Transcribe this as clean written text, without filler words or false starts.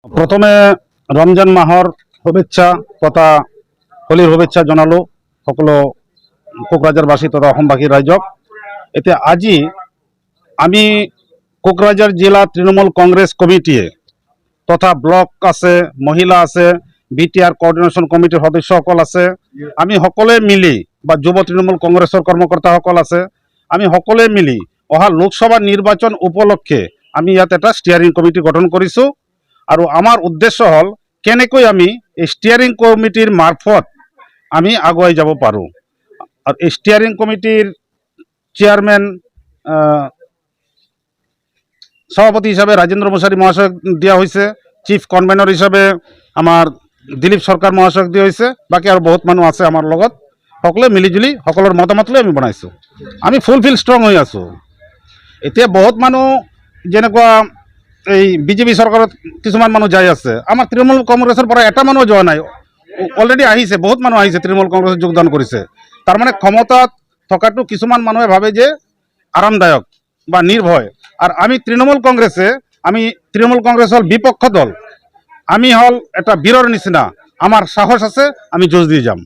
प्रथमे रमजान माहर शुभेच्छा तथा होलिर शुभेच्छा जनालो सकलो कोकराझारबासी तथा अসমबासी राइजक। एते आजि आमी कोकराझार जिला तृणमूल कांग्रेस कमिटिए तथा ब्लक आछे महिला आछे बीटीआर कोअर्डिनेशन कमिटिर सदस्यসকল आछे आमी सकलोए मिली बा युव तृणमूल कांग्रेसर कर्मकर्ताসকল आछे आमी सकलोए मिली अहा लोकसभा निर्वाचन उपलक्षे आमी यात एटा स्टीयारिंग कमिटी गठन करिছো और आमार उद्देश्य हल केनेকৈ आमी स्टीयारिंग कमिटिर मार्फत आमी आगुवाई जाब पारो। और स्टीयारिंग कमिटिर चेयरमैन सभापति हिसाब से राजेंद्र मुसारी महाशय दिया होइसे, चीफ कन्वेनर हिसाब से आमार दिलीप सरकार महाशय दिया होइसे, बाकी और बहुत मानुह आछे आमार लगत सकलोए मिलिजुली सकलोर मतामत लई आमी बनाइছো। आमी फुलफिल स्ट्रंग हई आছো। एतिया बहुत मानुह जेनेकुवा বিজেপি চৰকাৰত কিছুমান মানুহ যাই আছে, আমাৰ তৃণমূল কংগ্ৰেছৰ পৰা এটা মানুহ যোৱা নাই, অলৰেডি আহিছে, বহুত মানুহ আহিছে তৃণমূল কংগ্ৰেছত যোগদান কৰিছে। তাৰমানে ক্ষমতাত থকাটো কিছুমান মানুহে ভাবে যে আৰামদায়ক বা নিৰ্ভয়, আৰ আমি তৃণমূল কংগ্ৰেছ হল বিপক্ষ দল, আমি হল এটা বীৰৰ নিচিনা, আমাৰ সাহস আছে, আমি যুঁজ দিয়ে যাম।